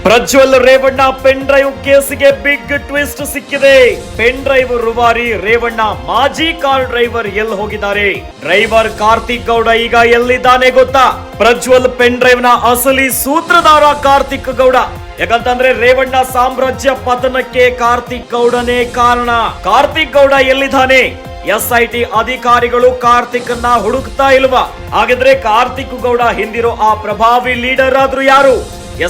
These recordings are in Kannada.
ಪ್ರಜ್ವಲ್ ರೇವಣ್ಣ ಪೆನ್ ಡ್ರೈವ್ ಕೇಸಿಗೆ ಬಿಗ್ ಟ್ವಿಸ್ಟ್ ಸಿಕ್ಕಿದೆ. ಪೆನ್ ಡ್ರೈವ್ ರೂವಾರಿ ರೇವಣ್ಣ ಮಾಜಿ ಕಾರ್ ಡ್ರೈವರ್ ಎಲ್ಲಿ ಹೋಗಿದ್ದಾರೆ? ಡ್ರೈವರ್ ಕಾರ್ತಿಕ್ ಗೌಡ ಈಗ ಎಲ್ಲಿದ್ದಾನೆ ಗೊತ್ತಾ? ಪ್ರಜ್ವಲ್ ಪೆನ್ ಡ್ರೈವ್ ನ ಅಸಲಿ ಸೂತ್ರಧಾರ ಕಾರ್ತಿಕ್ ಗೌಡ. ಯಾಕಂತಂದ್ರೆ ರೇವಣ್ಣ ಸಾಮ್ರಾಜ್ಯ ಪತನಕ್ಕೆ ಕಾರ್ತಿಕ್ ಗೌಡನೇ ಕಾರಣ. ಕಾರ್ತಿಕ್ ಗೌಡ ಎಲ್ಲಿದ್ದಾನೆ? SIT ಅಧಿಕಾರಿಗಳು ಕಾರ್ತಿಕ್ ಅನ್ನ ಹುಡುಕ್ತಾ ಇಲ್ವಾ? ಹಾಗಿದ್ರೆ ಕಾರ್ತಿಕ್ ಗೌಡ ಹಿಂದಿರೋ ಆ ಪ್ರಭಾವಿ ಲೀಡರ್ ಆದ್ರೂ ಯಾರು?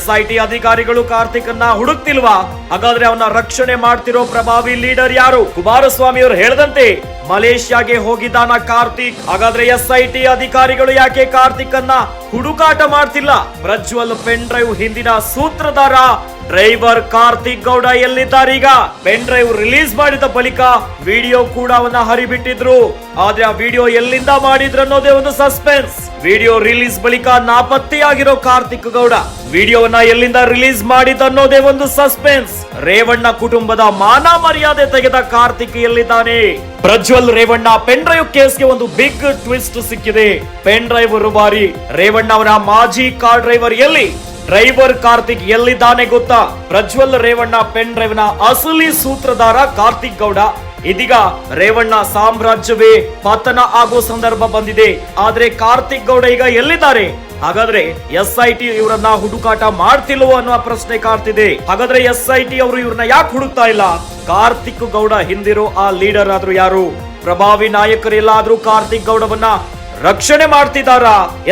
SIT ಅಧಿಕಾರಿಗಳು ಕಾರ್ತಿಕ್ ಅನ್ನ ಹುಡುಕ್ತಿಲ್ವಾ? ಹಾಗಾದ್ರೆ ಅವನ ರಕ್ಷಣೆ ಮಾಡ್ತಿರೋ ಪ್ರಭಾವಿ ಲೀಡರ್ ಯಾರು? ಕುಮಾರಸ್ವಾಮಿ ಅವರು ಹೇಳದಂತೆ ಮಲೇಷ್ಯಾಗೆ ಹೋಗಿದ್ದಾನ ಕಾರ್ತಿಕ್. ಹಾಗಾದ್ರೆ SIT ಅಧಿಕಾರಿಗಳು ಯಾಕೆ ಕಾರ್ತಿಕ್ ಅನ್ನ ಹುಡುಕಾಟ ಮಾಡ್ತಿಲ್ಲ? ಪ್ರಜ್ವಲ್ ಪೆನ್ ಡ್ರೈವ್ ಹಿಂದಿನ ಸೂತ್ರಧಾರ ಡ್ರೈವರ್ ಕಾರ್ತಿಕ್ ಗೌಡ ಎಲ್ಲಿದ್ದಾರೀಗ? ಪೆನ್ ಡ್ರೈವ್ ರಿಲೀಸ್ ಮಾಡಿದ ಬಳಿಕ ವಿಡಿಯೋ ಕೂಡ ಅವನ್ನ ಹರಿಬಿಟ್ಟಿದ್ರು. ಆದ್ರೆ ಆ ವಿಡಿಯೋ ಎಲ್ಲಿಂದ ಮಾಡಿದ್ರು ಅನ್ನೋದೇ ಒಂದು ಸಸ್ಪೆನ್ಸ್. ವಿಡಿಯೋ ರಿಲೀಸ್ ಬಳಿಕ ನಾಪತ್ತೆಯಾಗಿರೋ ಕಾರ್ತಿಕ್ ಗೌಡ ವಿಡಿಯೋವನ್ನ ಎಲ್ಲಿಂದ ರಿಲೀಸ್ ಮಾಡಿದ ಅನ್ನೋದೇ ಒಂದು ಸಸ್ಪೆನ್ಸ್. ರೇವಣ್ಣ ಕುಟುಂಬದ ಮಾನ ಮರ್ಯಾದೆ ತೆಗೆದ ಕಾರ್ತಿಕ್ ಎಲ್ಲಿದ್ದಾನೆ? ಪ್ರಜ್ವಲ್ ರೇವಣ್ಣ ಪೆನ್ ಡ್ರೈವ್ ಕೇಸ್ಗೆ ಒಂದು ಬಿಗ್ ಟ್ವಿಸ್ಟ್ ಸಿಕ್ಕಿದೆ. ಪೆನ್ ಡ್ರೈವ್ ರೂವಾರಿ ರೇವಣ್ಣ ಅವರ ಮಾಜಿ ಕಾರ್ ಡ್ರೈವರ್ ಎಲ್ಲಿ? ಡ್ರೈವರ್ ಕಾರ್ತಿಕ್ ಎಲ್ಲಿದ್ದಾನೆ ಗೊತ್ತಾ? ಪ್ರಜ್ವಲ್ ರೇವಣ್ಣ ಪೆನ್ ಡ್ರೈವ್ ನ ಅಸಲಿ ಸೂತ್ರಧಾರ ಕಾರ್ತಿಕ್ ಗೌಡ. ಇದೀಗ ರೇವಣ್ಣ ಸಾಮ್ರಾಜ್ಯವೇ ಪತನ ಆಗೋ ಸಂದರ್ಭ ಬಂದಿದೆ. ಆದ್ರೆ ಕಾರ್ತಿಕ್ ಗೌಡ ಈಗ ಎಲ್ಲಿದ್ದಾರೆ? ಹಾಗಾದ್ರೆ SIT ಇವರನ್ನ ಹುಡುಕಾಟ ಮಾಡ್ತಿಲ್ವೋ ಅನ್ನೋ ಪ್ರಶ್ನೆ ಕಾಡ್ತಿದೆ. ಹಾಗಾದ್ರೆ SIT ಅವರು ಇವ್ರನ್ನ ಯಾಕೆ ಹುಡುಕ್ತಾ ಇಲ್ಲ? ಕಾರ್ತಿಕ್ ಗೌಡ ಹಿಂದಿರೋ ಆ ಲೀಡರ್ ಆದ್ರೂ ಯಾರು? ಪ್ರಭಾವಿ ನಾಯಕರೆಲ್ಲಾದ್ರೂ ಕಾರ್ತಿಕ್ ಗೌಡವನ್ನ ರಕ್ಷಣೆ ಮಾಡ್ತಿದ್ದಾರ?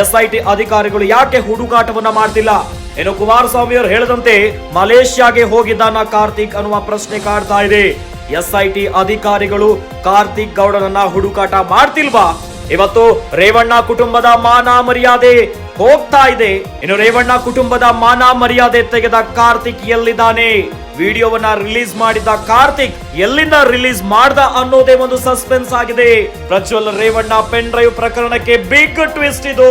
SIT ಅಧಿಕಾರಿಗಳು ಯಾಕೆ ಹುಡುಕಾಟವನ್ನ ಮಾಡ್ತಿಲ್ಲ? ಏನು ಕುಮಾರಸ್ವಾಮಿ ಅವರು ಹೇಳದಂತೆ ಮಲೇಷ್ಯಾಗೆ ಹೋಗಿದ್ದಾನ ಕಾರ್ತಿಕ್ ಅನ್ನುವ ಪ್ರಶ್ನೆ ಕಾಡ್ತಾ ಇದೆ. SIT ಅಧಿಕಾರಿಗಳು ಕಾರ್ತಿಕ್ ಗೌಡನನ್ನ ಹುಡುಕಾಟ ಮಾಡ್ತಿಲ್ವಾ? ಇವತ್ತು ರೇವಣ್ಣ ಕುಟುಂಬದ ಮಾನ ಮರ್ಯಾದೆ ಹೋಗ್ತಾ ಇದೆ. ಇನ್ನು ರೇವಣ್ಣ ಕುಟುಂಬದ ಮಾನ ಮರ್ಯಾದೆ ತೆಗೆದ ಕಾರ್ತಿಕ್ ಎಲ್ಲಿದ್ದಾನೆ? ವಿಡಿಯೋವನ್ನ ರಿಲೀಸ್ ಮಾಡಿದ ಕಾರ್ತಿಕ್ ಎಲ್ಲಿಂದ ರಿಲೀಸ್ ಮಾಡ್ದ ಅನ್ನೋದೇ ಒಂದು ಸಸ್ಪೆನ್ಸ್ ಆಗಿದೆ. ಪ್ರಜ್ವಲ್ ರೇವಣ್ಣ ಪೆನ್ ಡ್ರೈವ್ ಪ್ರಕರಣಕ್ಕೆ ಬಿಗ್ ಟ್ವಿಸ್ಟ್ ಇದು.